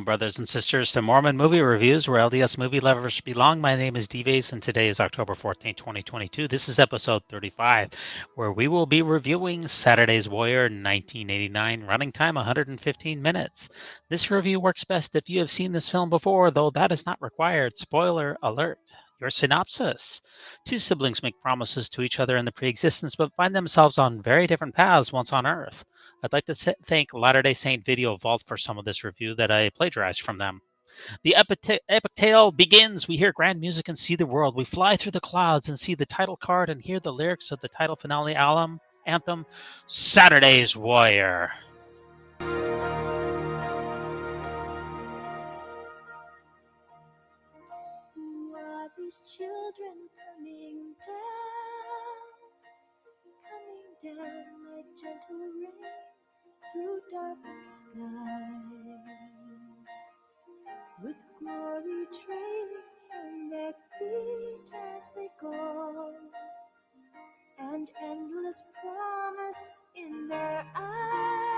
Welcome, brothers and sisters, to Mormon Movie Reviews, where LDS movie lovers belong. My name is D-Vase, and today is October 14, 2022. This is episode 35, where we will be reviewing Saturday's Warrior 1989, running time 115 minutes. This review works best if you have seen this film before, though that is not required. Spoiler alert. Your synopsis. Two siblings make promises to each other in the pre-existence, but find themselves on very different paths once on Earth. I'd like to thank Latter-day Saint Video Vault for some of this review that I plagiarized from them. The epic tale begins. We hear grand music and see the world. We fly through the clouds and see the title card and hear the lyrics of the title finale anthem, Saturday's Warrior. Children coming down like gentle rain through darkened skies, with glory trailing from their feet as they go, and endless promise in their eyes.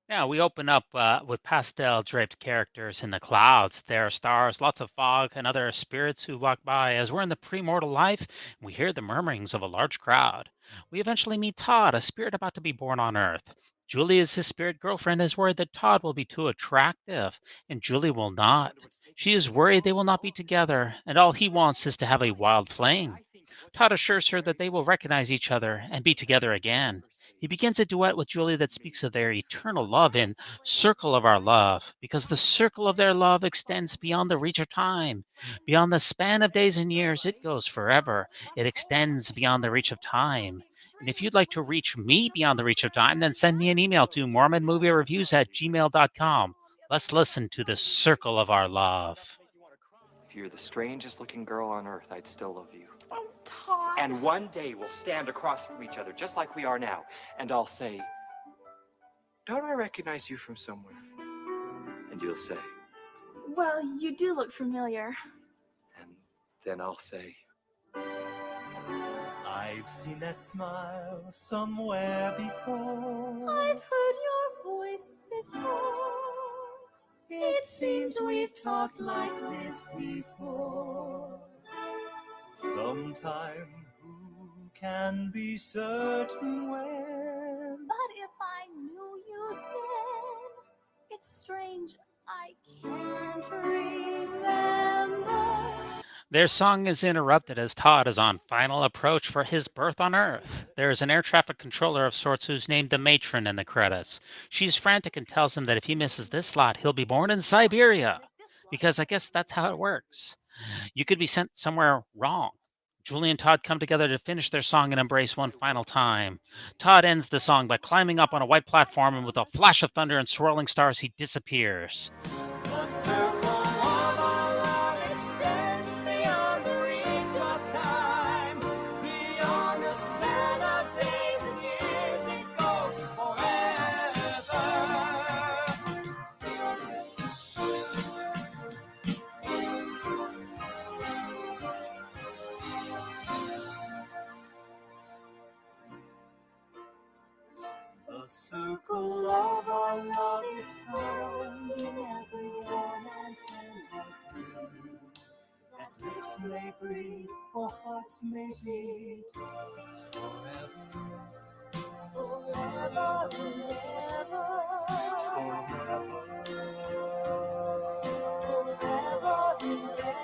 Yeah, we open up with pastel-draped characters in the clouds. There are stars, lots of fog, and other spirits who walk by. As we're in the pre-mortal life, we hear the murmurings of a large crowd. We eventually meet Todd, a spirit about to be born on Earth. Julie is his spirit girlfriend, is worried that Todd will be too attractive, and Julie will not. She is worried they will not be together, and all he wants is to have a wild flame. Todd assures her that they will recognize each other and be together again. He begins a duet with Julie that speaks of their eternal love in Circle of Our Love, because the circle of their love extends beyond the reach of time. Beyond the span of days and years, it goes forever. It extends beyond the reach of time. And if you'd like to reach me beyond the reach of time, then send me an email to mormonmoviereviews@gmail.com. Let's listen to the Circle of Our Love. If you're the strangest looking girl on earth, I'd still love you. Oh, Todd. And one day we'll stand across from each other, just like we are now. And I'll say, don't I recognize you from somewhere? And you'll say, Well, you do look familiar. and then I'll say, I've seen that smile somewhere before. I've heard your voice before. It seems we've talked like this before. Sometime, who can be certain when? But if I knew you then, it's strange I can't remember. Their song is interrupted as Todd is on final approach for his birth on Earth. There is an air traffic controller of sorts who's named the matron in the credits. She's frantic and tells him that if he misses this slot, he'll be born in Siberia, because I guess that's how it works. You could be sent somewhere wrong. Julie and Todd come together to finish their song and embrace one final time. Todd ends the song by climbing up on a white platform, and with a flash of thunder and swirling stars, he disappears. The circle of our love extends beyond the reach of time. Beyond the span of days and years, it goes forever. The circle of our love is found in every romance and dream. That lips may breathe, or hearts may beat forever. Forever and ever. Forever. Forever and ever.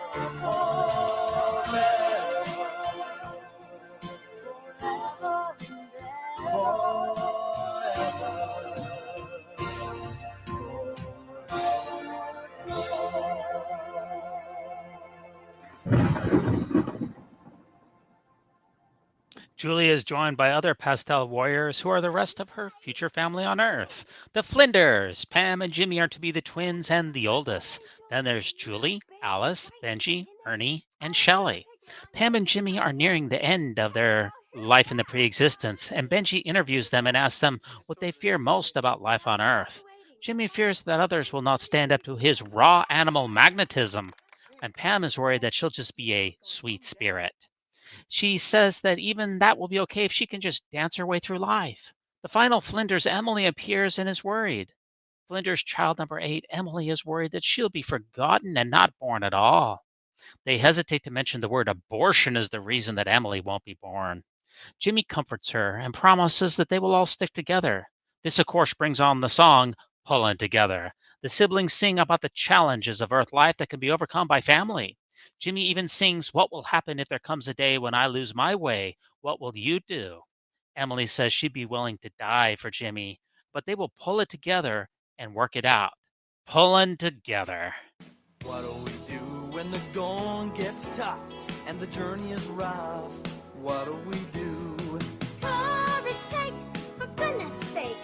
Julie is joined by other pastel warriors who are the rest of her future family on Earth. The Flinders, Pam and Jimmy, are to be the twins and the oldest. Then there's Julie, Alice, Benji, Ernie, and Shelley. Pam and Jimmy are nearing the end of their life in the pre-existence, and Benji interviews them and asks them what they fear most about life on Earth. Jimmy fears that others will not stand up to his raw animal magnetism, and Pam is worried that she'll just be a sweet spirit. She says that even that will be okay if she can just dance her way through life. The final Flinders, Emily, appears and is worried. Flinders' child number 8, Emily, is worried that she'll be forgotten and not born at all. They hesitate to mention the word abortion as the reason that Emily won't be born. Jimmy comforts her and promises that they will all stick together. This, of course, brings on the song Pullin' Together. The siblings sing about the challenges of Earth life that can be overcome by family. Jimmy even sings, "What will happen if there comes a day when I lose my way? What will you do?" Emily says she'd be willing to die for Jimmy, but they will pull it together and work it out. Pullin' together. What do we do when the going gets tough and the journey is rough? What do we do? Courage take, for goodness sake.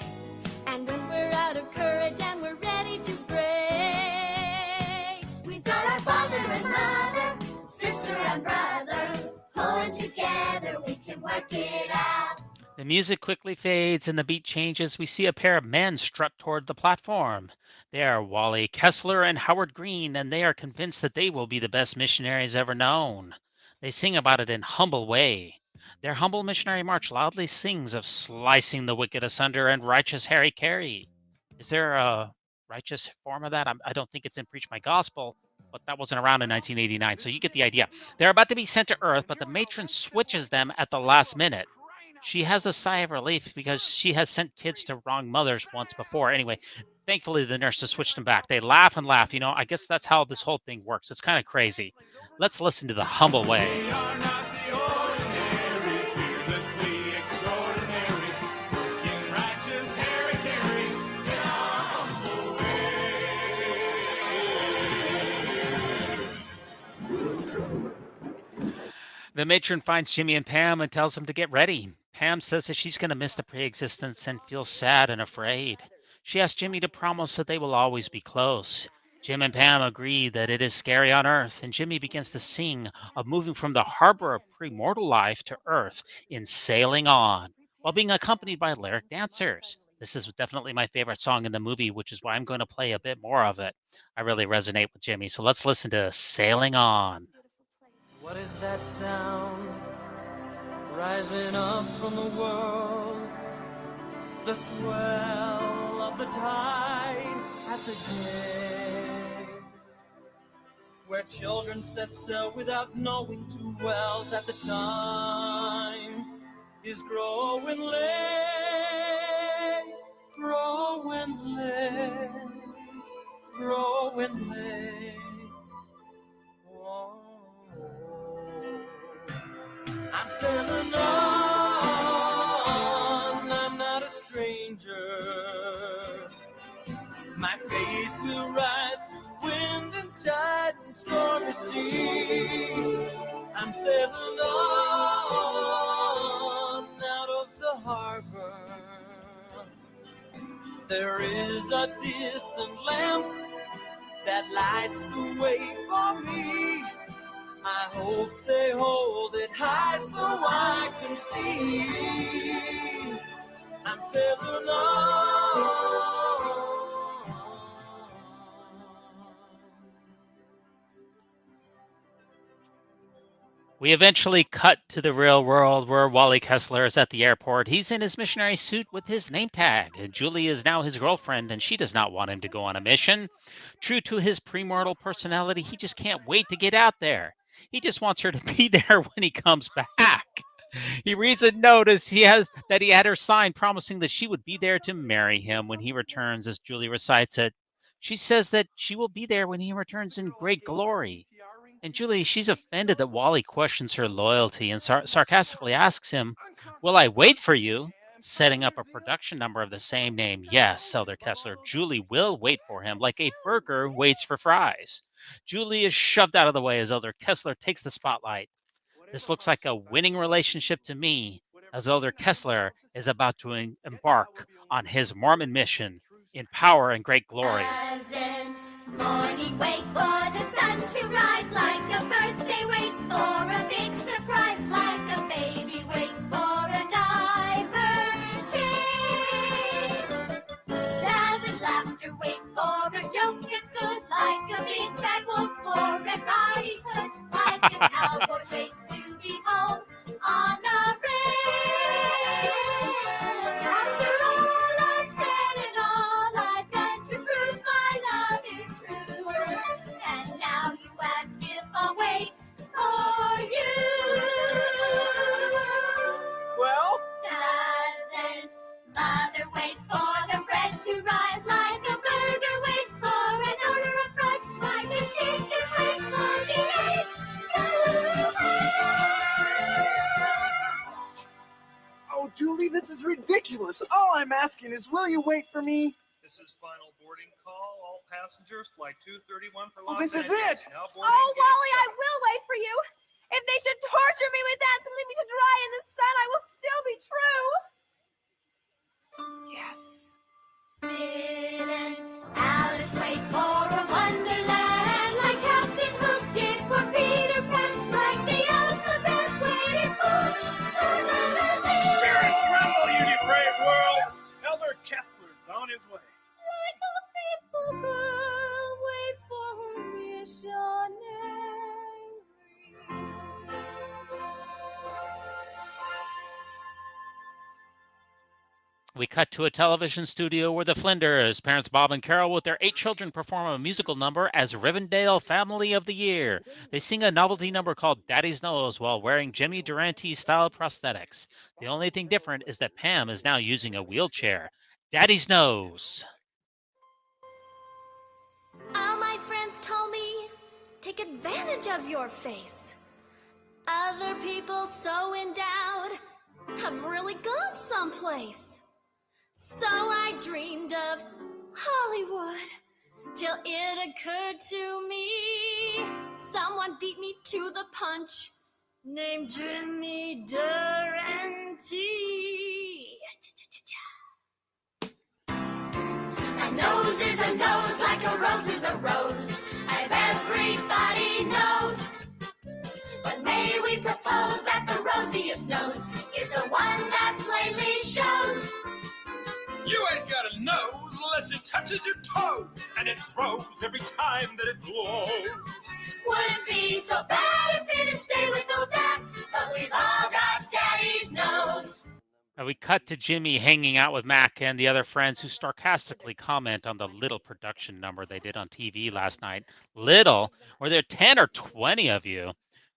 And when we're out of courage and we're ready to break, we've got our father and mother, sister and brother, pulling together, we can work it out. The music quickly fades and the beat changes. We see a pair of men strut toward the platform. They are Wally Kessler and Howard Green, and they are convinced that they will be the best missionaries ever known. They sing about it in humble way. Their humble missionary march loudly sings of slicing the wicked asunder and righteous Harry Carey. Is there a righteous form of that? I don't think it's in Preach My Gospel, but that wasn't around in 1989, so you get the idea. They're about to be sent to Earth, but the matron switches them at the last minute. She has a sigh of relief because she has sent kids to wrong mothers once before. Anyway, thankfully the nurses switched them back. They laugh and laugh. I guess that's how this whole thing works. It's kind of crazy. Let's listen to The Humble Way. We are not the ordinary, fearlessly extraordinary, working righteous Harry Carey in our humble way. The matron finds Jimmy and Pam and tells them to get ready. Pam says that she's going to miss the pre-existence and feels sad and afraid. She asks Jimmy to promise that they will always be close. Jim and Pam agree that it is scary on Earth, and Jimmy begins to sing of moving from the harbor of premortal life to Earth in Sailing On, while being accompanied by lyric dancers. This is definitely my favorite song in the movie, which is why I'm going to play a bit more of it. I really resonate with Jimmy, so let's listen to Sailing On. What is that sound rising up from the world? The swell of the tide at the gate, where children set sail without knowing too well that the time is growing late, growing late, growing late. Oh. I'm sailing on, I'm not a stranger. My faith will ride through wind and tide and stormy sea. I'm sailing on out of the harbor. There is a distant lamp that lights the way for me. I hope they hold it high so I can see. I'm sailing on. We eventually cut to the real world where Wally Kessler is at the airport. He's in his missionary suit with his name tag. Julie is now his girlfriend, and she does not want him to go on a mission. True to his premortal personality, he just can't wait to get out there. He just wants her to be there when he comes back. He reads a notice he had her sign promising that she would be there to marry him when he returns, as Julie recites it. She says that she will be there when he returns in great glory. And Julie, she's offended that Wally questions her loyalty and sarcastically asks him, "Will I wait for you?" Setting up a production number of the same name. Yes, Elder Kessler, Julie will wait for him like a burger waits for fries. Julie is shoved out of the way as Elder Kessler takes the spotlight. This looks like a winning relationship to me, as Elder Kessler is about to embark on his Mormon mission in power and great glory. Doesn't morning wait for the sun to rise, like a birthday waits for a big surprise, like a baby waits for a diaper change. Doesn't laughter Julie, this is ridiculous. All I'm asking is, will you wait for me? This is final boarding call. All passengers, flight 231 for Oh, Los this is Angeles. it. Now Oh, boarding gate Wally, I 7. will wait for you. If they should torture me with that and leave me to dry in the sun, I will still be true. Yes. Didn't Alice wait for a wonderland like Captain Hook did for Peter Pan, like the alphabet waited for another Spirit tremble, you depraved world! Elder Kessler's on his way. like a faithful girl waits for her missionary. We cut to a television studio where the Flinders, parents Bob and Carol with their 8 children, perform a musical number as Rivendell Family of the Year. They sing a novelty number called Daddy's Nose while wearing Jimmy Durante-style prosthetics. The only thing different is that Pam is now using a wheelchair. Daddy's Nose. All my friends told me, take advantage of your face. Other people so endowed have really gone someplace. So I dreamed of Hollywood till it occurred to me someone beat me to the punch named Jimmy Durante. A nose is a nose like a rose is a rose, as everybody knows. But may we propose that the rosiest nose is the one that plainly shows. You ain't got a nose unless it touches your toes, and it grows every time that it blows. Wouldn't be so bad if it'd stay with old dad, but we've all got daddy's nose. And we cut to Jimmy hanging out with Mac and the other friends who sarcastically comment on the little production number they did on TV last night. Little? Were there 10 or 20 of you?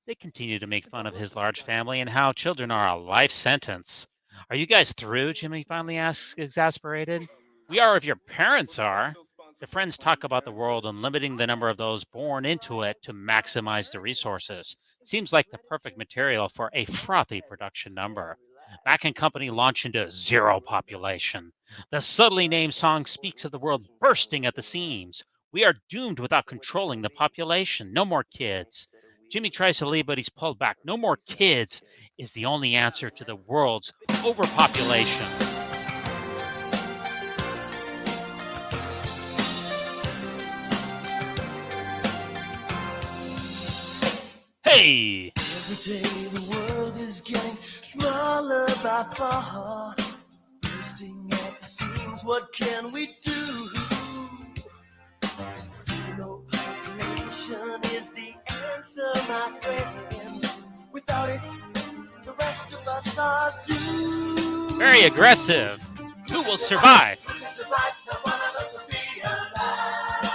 They continue to make fun of his large family and how children are a life sentence. Are you guys through? Jimmy finally asks, exasperated. We are if your parents are. The friends talk about the world and limiting the number of those born into it to maximize the resources. Seems like the perfect material for a frothy production number. Mac and company launch into zero population. The subtly named song speaks of the world bursting at the seams. We are doomed without controlling the population. No more kids. Jimmy tries to leave, but he's pulled back. No more kids is the only answer to the world's overpopulation. Hey! Every day the world is getting smaller by far, bursting at the seams. What can we do? Zero population is the answer, my friends. Without it, the rest of us are doomed. Very aggressive. Who will survive? Who can survive? Not one of us will be alive.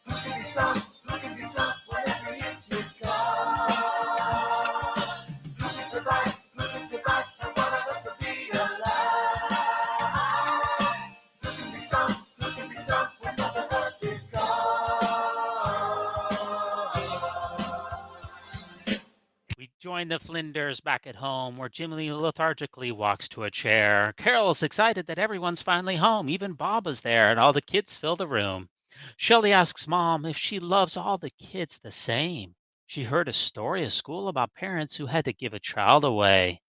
Who can be strong? Who can be strong when every inch is gone? Who can survive? Who can survive? Not one of us will be alive. Who can be strong? Who can be strong when Mother Earth is gone? We join the Flinders back at home, where Jimmy lethargically walks to a chair. Carol is excited that everyone's finally home. Even Bob is there, and all the kids fill the room. Shelley asks Mom if she loves all the kids the same. She heard a story at school about parents who had to give a child away.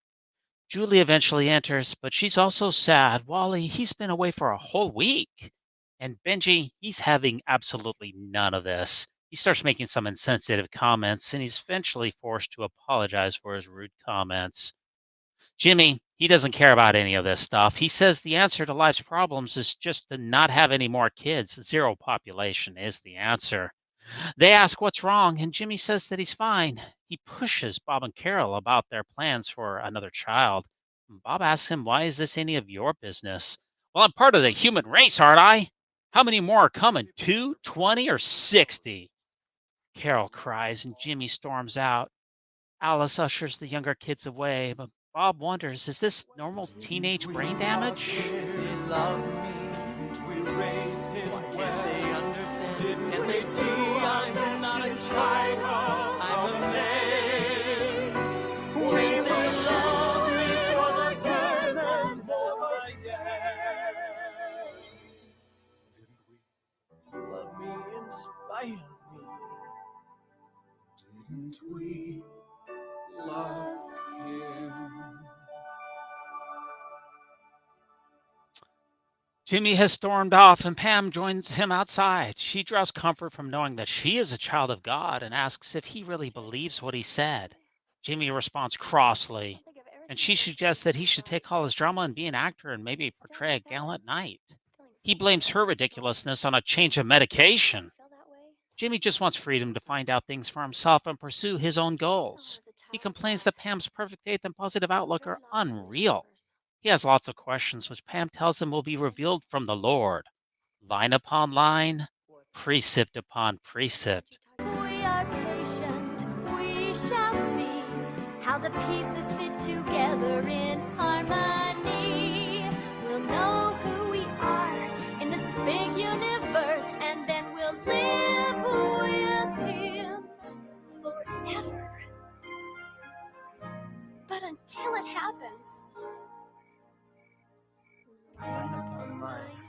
Julie eventually enters, but she's also sad. Wally, he's been away for a whole week. And Benji, he's having absolutely none of this. He starts making some insensitive comments, and he's eventually forced to apologize for his rude comments. Jimmy, he doesn't care about any of this stuff. He says the answer to life's problems is just to not have any more kids. Zero population is the answer. They ask what's wrong, and Jimmy says that he's fine. He pushes Bob and Carol about their plans for another child. Bob asks him, why is this any of your business? Well, I'm part of the human race, aren't I? How many more are coming? 2, 20, or 60? Carol cries, and Jimmy storms out. Alice ushers the younger kids away, but Bob wonders, is this normal teenage brain damage? They love me. Didn't we raise him well? They understand. Can they see I'm not a child? I'm a man. Will they love me inside of me. Didn't we love him? Jimmy has stormed off, and Pam joins him outside. She draws comfort from knowing that she is a child of God and asks if he really believes what he said. Jimmy responds crossly, and she suggests that he should take all his drama and be an actor and maybe portray a gallant knight. He blames her ridiculousness on a change of medication. Jimmy just wants freedom to find out things for himself and pursue his own goals. He complains that Pam's perfect faith and positive outlook are unreal. He has lots of questions, which Pam tells him will be revealed from the Lord, line upon line, precept upon precept. We are patient, we shall see how the pieces fit together in harmony. We'll know who we are in this big universe, and then we'll live with him forever. But until it happens, line upon line,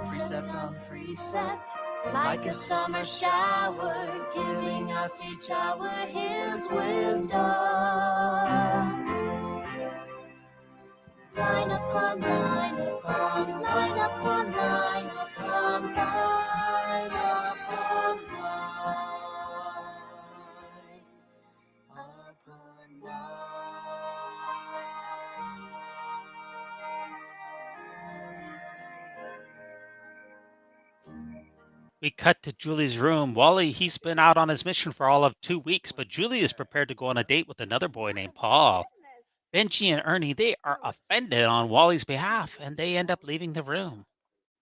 precept on precept, like a summer shower, giving us each hour his wisdom. Line upon line upon line upon line upon line upon line upon line. We cut to Julie's room. Wally, he's been out on his mission for all of 2 weeks, but Julie is prepared to go on a date with another boy named Paul. Benji and Ernie, they are offended on Wally's behalf, and they end up leaving the room.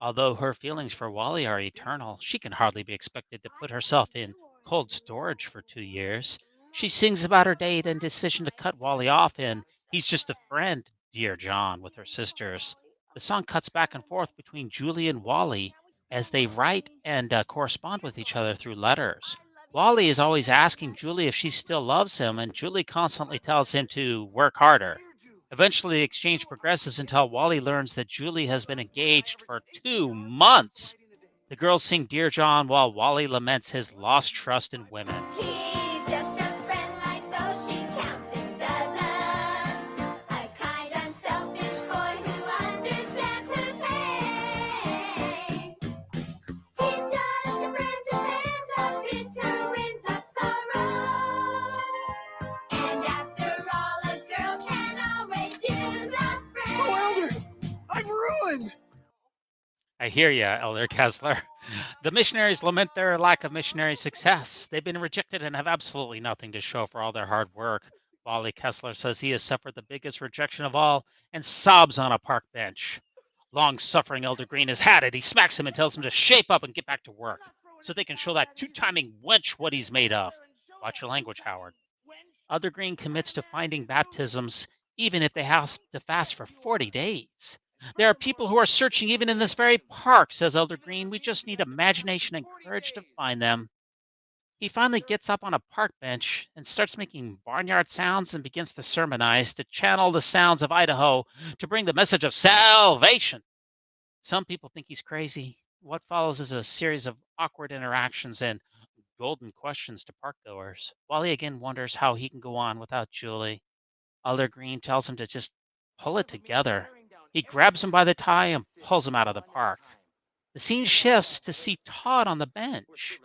Although her feelings for Wally are eternal, she can hardly be expected to put herself in cold storage for 2 years. She sings about her date and decision to cut Wally off in He's Just a Friend, Dear John, with her sisters. The song cuts back and forth between Julie and Wally as they write and correspond with each other through letters. Wally is always asking Julie if she still loves him, and Julie constantly tells him to work harder. Eventually, the exchange progresses until Wally learns that Julie has been engaged for 2 months. The girls sing Dear John while Wally laments his lost trust in women. He's just a friend like those she counts in dozens. A kind, unselfish boy who understands her pain. He's just a friend to fan the bitter winds of sorrow. And after all, a girl can always use a friend. Oh, Elder, I'm ruined. I hear ya, Elder Kessler. The missionaries lament their lack of missionary success. They've been rejected and have absolutely nothing to show for all their hard work. Wally Kessler says he has suffered the biggest rejection of all and sobs on a park bench. Long-suffering Elder Green has had it. He smacks him and tells him to shape up and get back to work so they can show that two-timing wench what he's made of. Watch your language, Howard. Elder Green commits to finding baptisms even if they have to fast for 40 days. There are people who are searching even in this very park, says Elder Green. We just need imagination and courage to find them. He finally gets up on a park bench and starts making barnyard sounds and begins to sermonize, to channel the sounds of Idaho, to bring the message of salvation. Some people think he's crazy. What follows is a series of awkward interactions and golden questions to parkgoers. Wally again wonders how he can go on without Julie. Elder Green tells him to just pull it together. He grabs him by the tie and pulls him out of the park. The scene shifts to see Todd on the bench.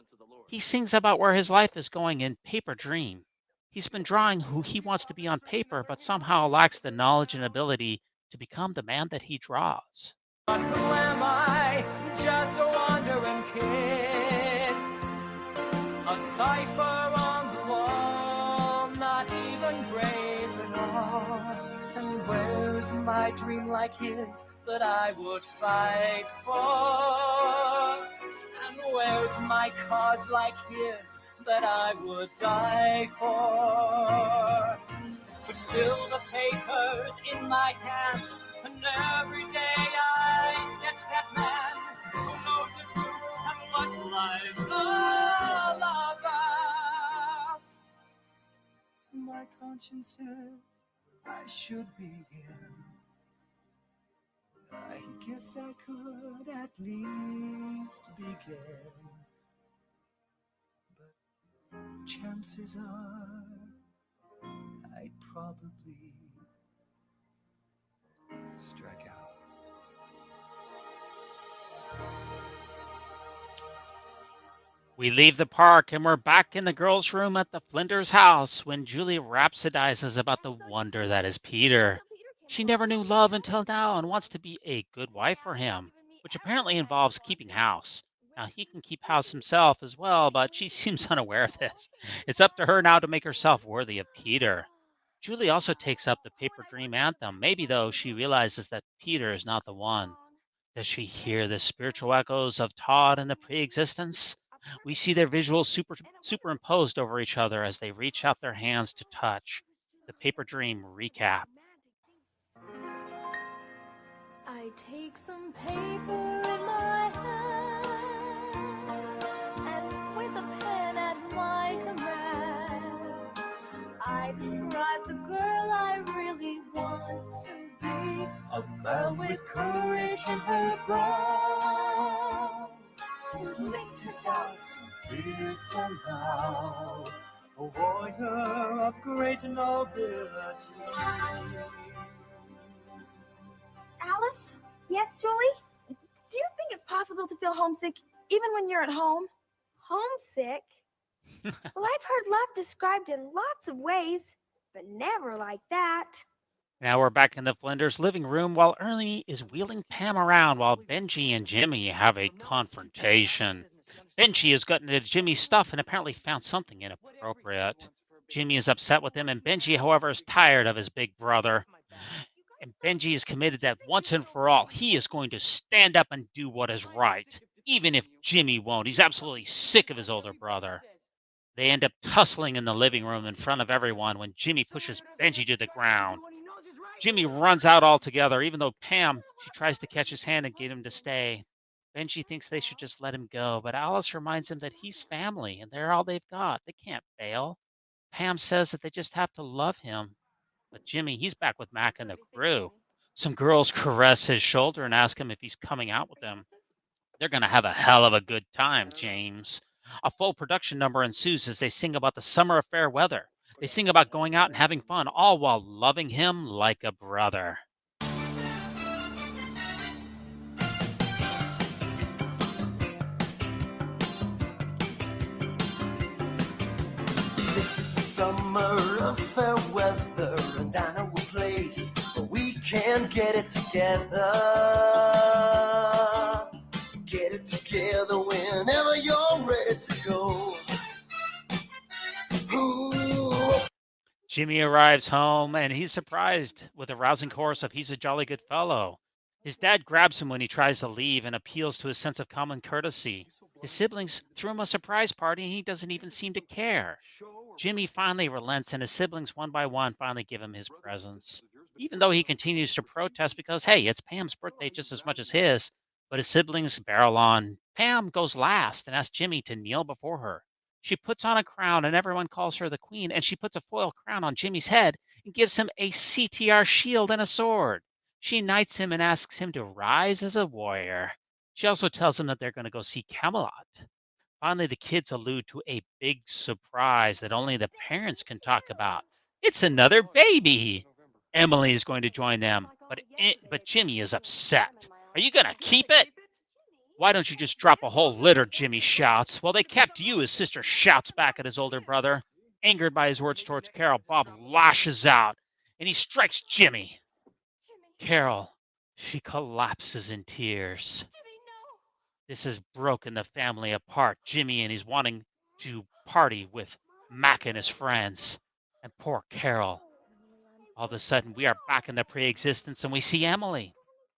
He sings about where his life is going in Paper Dream. He's been drawing who he wants to be on paper, but somehow lacks the knowledge and ability to become the man that he draws. But who am I? Just a wandering kid. A cipher on the wall, not even brave enough. And where's my dream like his that I would fight for? And where's my cause like his that I would die for? But still the paper's in my hand, and every day I sketch that man who knows the truth and what life's all about. My conscience says I should be here. I guess I could at least begin. chances are I'd probably strike out. We leave the park and we're back in the girls' room at the Flinders house when Julie rhapsodizes about the wonder that is Peter. She never knew love until now and wants to be a good wife for him, which apparently involves keeping house. Now, he can keep house himself as well, but she seems unaware of this. It's up to her now to make herself worthy of Peter. Julie also takes up the Paper Dream anthem, maybe though she realizes that Peter is not the one. Does she hear the spiritual echoes of Todd and the pre-existence? We see their visuals superimposed over each other as they reach out their hands to touch. The Paper Dream recap. I take some paper in my hand, and with a pen at my command, I describe the girl I really want to be. A girl with courage in her brow, who's licked his doubts and fears somehow. A warrior of great nobility. Alice? Yes, Julie? Do you think it's possible to feel homesick even when you're at home? Homesick? Well, I've heard love described in lots of ways, but never like that. Now we're back in the Flinders living room while Ernie is wheeling Pam around while Benji and Jimmy have a confrontation. Benji has gotten into Jimmy's stuff and apparently found something inappropriate. Jimmy is upset with him, and Benji, however, is tired of his big brother. And Benji is committed that once and for all, he is going to stand up and do what is right, even if Jimmy won't. He's absolutely sick of his older brother. They end up tussling in the living room in front of everyone when Jimmy pushes Benji to the ground. Jimmy runs out altogether, even though Pam, she tries to catch his hand and get him to stay. Benji thinks they should just let him go, but Alice reminds him that he's family and they're all they've got. They can't fail. Pam says that they just have to love him. But Jimmy, he's back with Mac and the crew. Some girls caress his shoulder and ask him if he's coming out with them. They're going to have a hell of a good time, James. A full production number ensues as they sing about the summer of fair weather. They sing about going out and having fun, all while loving him like a brother. Summer of fair weather, and I know a place where we can get it together. Get it together whenever you're ready to go. Ooh. Jimmy arrives home and he's surprised with a rousing chorus of "He's a jolly good fellow." His dad grabs him when he tries to leave and appeals to his sense of common courtesy. His siblings threw him a surprise party and he doesn't even seem to care. Jimmy finally relents and his siblings one by one finally give him his presents. Even though he continues to protest because, hey, it's Pam's birthday just as much as his, but his siblings barrel on. Pam goes last and asks Jimmy to kneel before her. She puts on a crown and everyone calls her the queen, and she puts a foil crown on Jimmy's head and gives him a CTR shield and a sword. She knights him and asks him to rise as a warrior. She also tells him that they're going to go see Camelot. Finally, the kids allude to a big surprise that only the parents can talk about. It's another baby. Emily is going to join them, but Jimmy is upset. Are you going to keep it? Why don't you just drop a whole litter, Jimmy shouts. Well, they kept you, his sister shouts back at his older brother. Angered by his words towards Carol, Bob lashes out, and he strikes Jimmy. Carol, she collapses in tears. This has broken the family apart. Jimmy and he's wanting to party with Mac and his friends. And poor Carol. All of a sudden, we are back in the pre-existence and we see Emily.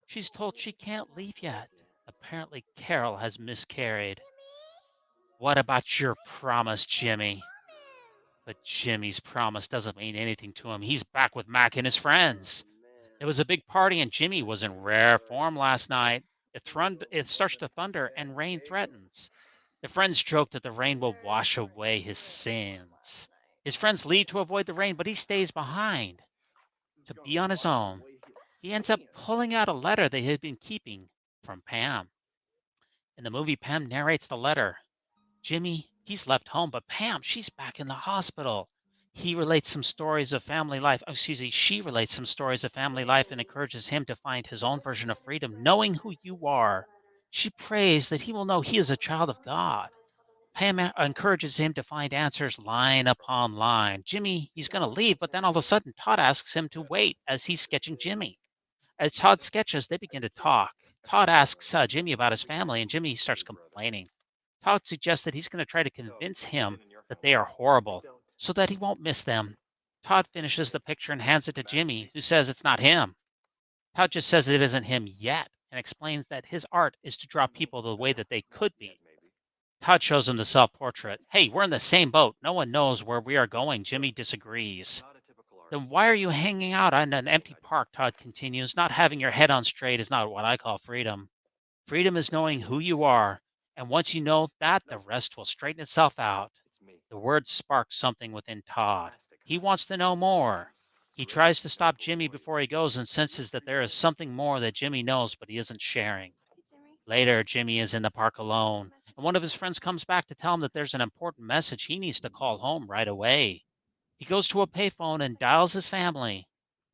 She's told she can't leave yet. Apparently, Carol has miscarried. What about your promise, Jimmy? But Jimmy's promise doesn't mean anything to him. He's back with Mac and his friends. It was a big party and Jimmy was in rare form last night. It starts to thunder and rain threatens. The friends joke that the rain will wash away his sins. His friends leave to avoid the rain, but he stays behind to be on his own. He ends up pulling out a letter they had been keeping from Pam. In the movie, Pam narrates the letter. Jimmy He's left home, but Pam, she's back in the hospital. He relates some stories of family life. Oh, excuse me, she relates some stories of family life and encourages him to find his own version of freedom, knowing who you are. She prays that he will know he is a child of God. Pam encourages him to find answers line upon line. Jimmy, he's going to leave, but then all of a sudden, Todd asks him to wait as he's sketching Jimmy. As Todd sketches, they begin to talk. Todd asks Jimmy about his family, and Jimmy starts complaining. Todd suggests that he's going to try to convince him that they are horrible so that he won't miss them. Todd finishes the picture and hands it to Jimmy, who says it's not him. Todd just says it isn't him yet and explains that his art is to draw people the way that they could be. Todd shows him the self-portrait. Hey, we're in the same boat. No one knows where we are going. Jimmy disagrees. Then why are you hanging out on an empty park? Todd continues. Not having your head on straight is not what I call freedom. Freedom is knowing who you are. And once you know that, the rest will straighten itself out. The words spark something within Todd. He wants to know more. He tries to stop Jimmy before he goes and senses that there is something more that Jimmy knows, but he isn't sharing. Later, Jimmy is in the park alone, and one of his friends comes back to tell him that there's an important message he needs to call home right away. He goes to a payphone and dials his family.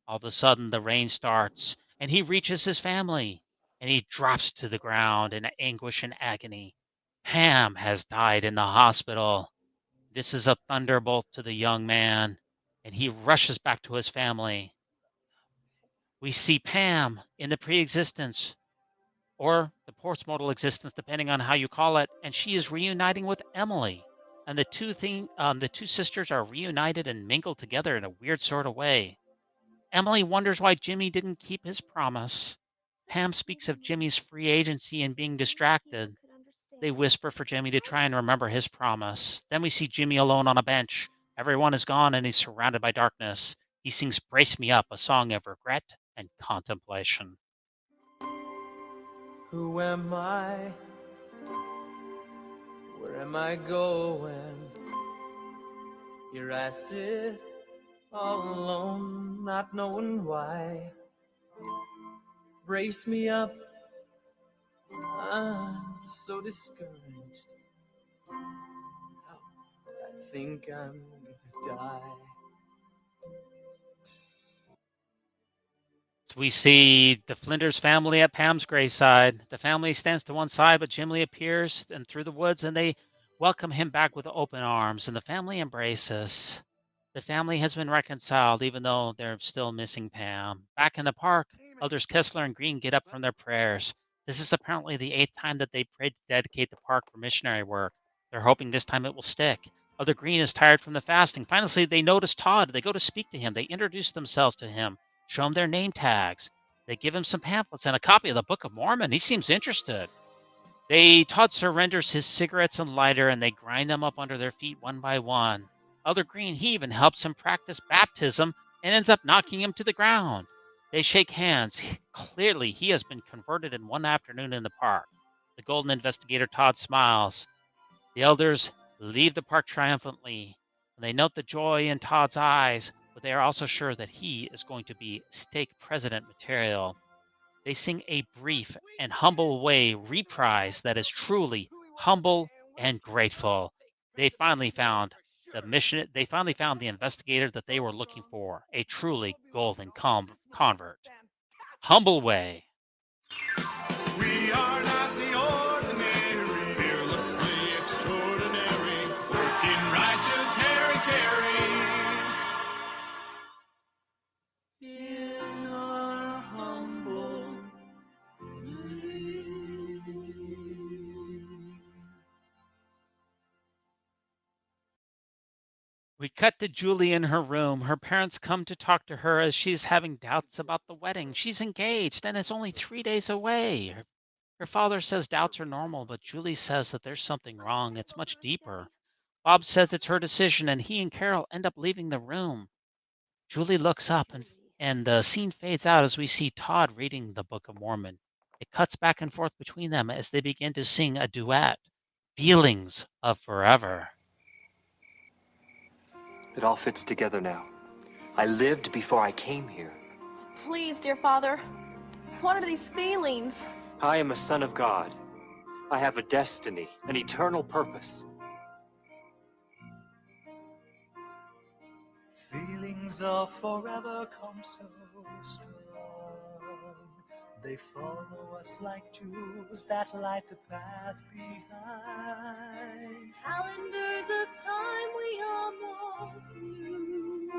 All of a sudden, the rain starts, and he reaches his family, and he drops to the ground in anguish and agony. Pam has died in the hospital. This is a thunderbolt to the young man, and he rushes back to his family. We see Pam in the pre-existence, or the postmortal existence, depending on how you call it, and she is reuniting with Emily. And the two sisters are reunited and mingled together in a weird sort of way. Emily wonders why Jimmy didn't keep his promise. Pam speaks of Jimmy's free agency and being distracted. They whisper for Jimmy to try and remember his promise. Then we see Jimmy alone on a bench. Everyone is gone and he's surrounded by darkness. He sings Brace Me Up, a song of regret and contemplation. Who am I? Where am I going? Here I sit all alone, not knowing why. Brace me up, I'm so discouraged. I think I'm gonna die. We see the Flinders family at Pam's graveside. The family stands to one side, but Jimmy appears and through the woods, and they welcome him back with open arms, and the family embraces. The family has been reconciled, even though they're still missing Pam. Back in the park, Elders Kessler and Green get up from their prayers. This is apparently the 8th time that they prayed to dedicate the park for missionary work. They're hoping this time it will stick. Elder Green is tired from the fasting. Finally, they notice Todd. They go to speak to him. They introduce themselves to him, show him their name tags. They give him some pamphlets and a copy of the Book of Mormon. He seems interested. Todd surrenders his cigarettes and lighter, and they grind them up under their feet one by one. Elder Green, he even helps him practice baptism and ends up knocking him to the ground. They shake hands. Clearly, he has been converted in one afternoon in the park. The golden investigator Todd smiles. The elders leave the park triumphantly. They note the joy in Todd's eyes, but they are also sure that he is going to be stake president material. They sing a brief and humble way reprise that is truly humble and grateful. They finally found the investigator that they were looking for, a truly golden convert. Humble way. We are not the ordinary, fearlessly extraordinary, working righteous Harry Carey. In our humble We cut to Julie in her room. Her parents come to talk to her as she's having doubts about the wedding. She's engaged and it's only 3 days away. Her father says doubts are normal, but Julie says that there's something wrong. It's much deeper. Bob says it's her decision, and he and Carol end up leaving the room. Julie looks up, and the scene fades out as we see Todd reading the Book of Mormon. It cuts back and forth between them as they begin to sing a duet, Feelings of Forever. It all fits together now. I lived before I came here. Please, dear Father, what are these feelings? I am a son of God. I have a destiny, an eternal purpose. wings of forever come so strong. They follow us like jewels that light the path behind. Calendars of time we almost knew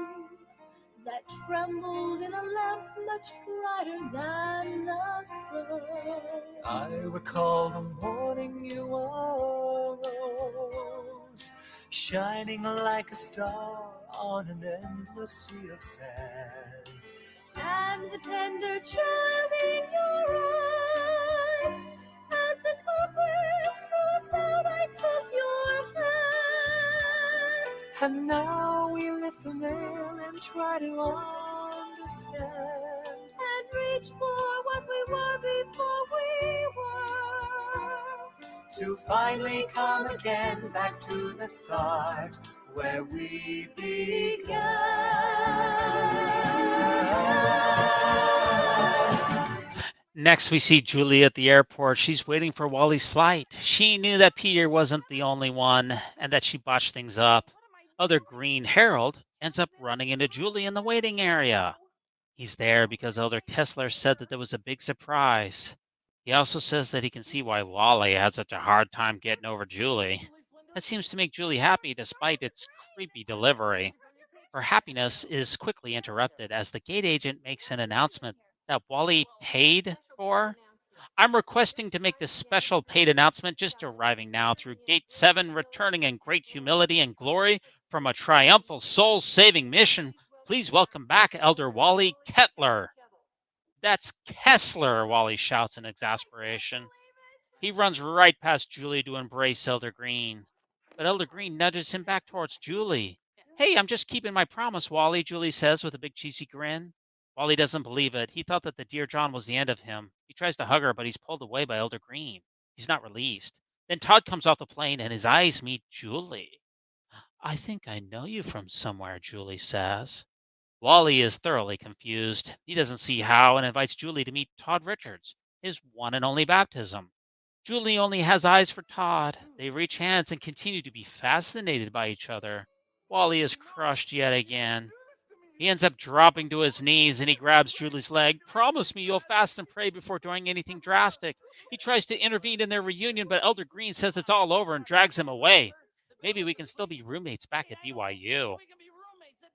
that trembled in a lamp much brighter than the sun. I recall the morning you arose, shining like a star on an endless sea of sand. And the tender child in your eyes, as the compass crossed out, I took your hand. And now we lift the veil and try to understand. And reach for what we were before we were. To finally come again back to the start where we began. Next, we see Julie at the airport. She's waiting for Wally's flight. She knew that Peter wasn't the only one and that she botched things up. Elder Green Harold ends up running into Julie in the waiting area. He's there because Elder Kessler said that there was a big surprise. He also says that he can see why Wally had such a hard time getting over Julie. That seems to make Julie happy despite its creepy delivery. Her happiness is quickly interrupted as the gate agent makes an announcement that Wally paid for. I'm requesting to make this special paid announcement just arriving now through Gate 7, returning in great humility and glory from a triumphal soul-saving mission. Please welcome back Elder Wally Kettler. That's Kessler, Wally shouts in exasperation. He runs right past Julie to embrace Elder Green. But Elder Green nudges him back towards Julie. Hey, I'm just keeping my promise, Wally, Julie says with a big cheesy grin. Wally doesn't believe it. He thought that the Dear John was the end of him. He tries to hug her, but he's pulled away by Elder Green. He's not released. Then Todd comes off the plane and his eyes meet Julie. I think I know you from somewhere, Julie says. Wally is thoroughly confused. He doesn't see how and invites Julie to meet Todd Richards, his one and only baptism. Julie only has eyes for Todd. They reach hands and continue to be fascinated by each other. Wally is crushed yet again. He ends up dropping to his knees and he grabs Julie's leg. Promise me you'll fast and pray before doing anything drastic. He tries to intervene in their reunion, but Elder Green says it's all over and drags him away. Maybe we can still be roommates back at BYU.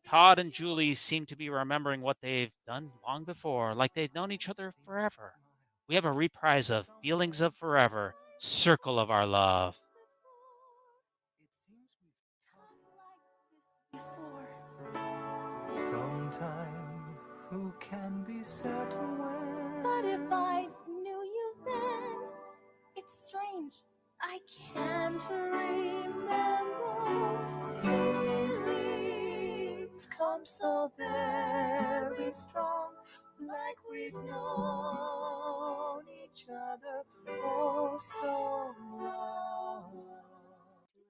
Todd and Julie seem to be remembering what they've done long before, like they've known each other forever. We have a reprise of Feelings of Forever, Circle of Our Love. Sometime, who can be certain when? But if I knew you then, it's strange. I can't remember. Feelings come so very strong, like we've known each other oh so long.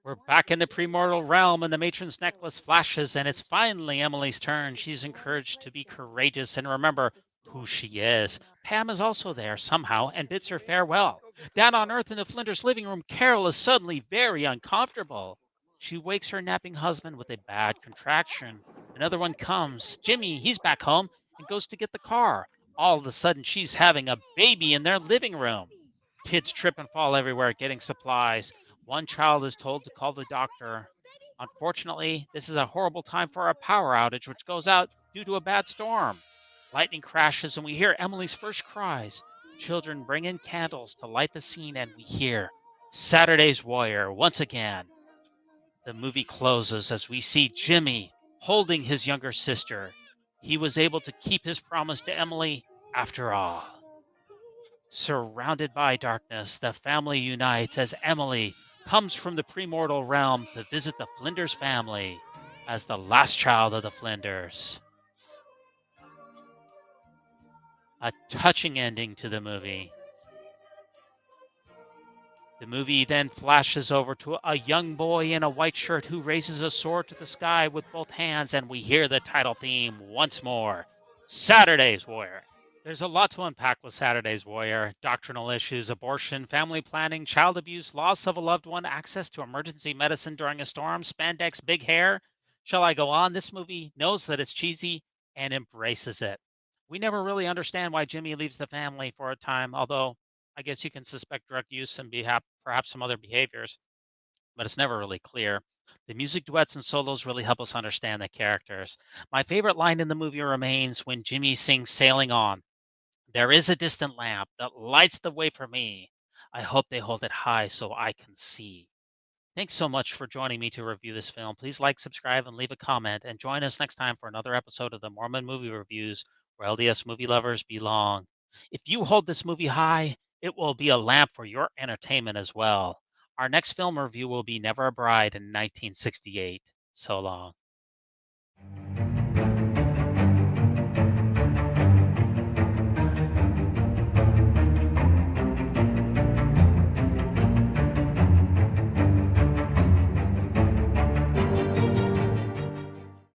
We're back in the premortal realm and the matron's necklace flashes and it's finally Emily's turn. She's encouraged to be courageous and remember who she is. Pam is also there somehow and bids her farewell. Down on Earth in the Flinders living room, Carol is suddenly very uncomfortable. She wakes her napping husband with a bad contraction. Another one comes. Jimmy, he's back home and goes to get the car. All of a sudden, she's having a baby in their living room. Kids trip and fall everywhere getting supplies. One child is told to call the doctor. Unfortunately, this is a horrible time for a power outage which goes out due to a bad storm. Lightning crashes and we hear Emily's first cries. Children bring in candles to light the scene and we hear Saturday's Warrior once again. The movie closes as we see Jimmy holding his younger sister. He was able to keep his promise to Emily after all. Surrounded by darkness, the family unites as Emily comes from the premortal realm to visit the Flinders family as the last child of the Flinders. A touching ending to the movie. The movie then flashes over to a young boy in a white shirt who raises a sword to the sky with both hands, and we hear the title theme once more, Saturday's Warrior. There's a lot to unpack with Saturday's Warrior. Doctrinal issues, abortion, family planning, child abuse, loss of a loved one, access to emergency medicine during a storm, spandex, big hair. Shall I Go On? This movie knows that it's cheesy and embraces it. We never really understand why Jimmy leaves the family for a time, although I guess you can suspect drug use and perhaps some other behaviors, but it's never really clear. The music duets and solos really help us understand the characters. My favorite line in the movie remains when Jimmy sings Sailing On. There is a distant lamp that lights the way for me. I hope they hold it high so I can see. Thanks so much for joining me to review this film. Please like, subscribe, and leave a comment. And join us next time for another episode of the Mormon Movie Reviews, where LDS movie lovers belong. If you hold this movie high, it will be a lamp for your entertainment as well. Our next film review will be Never a Bride in 1968. So long.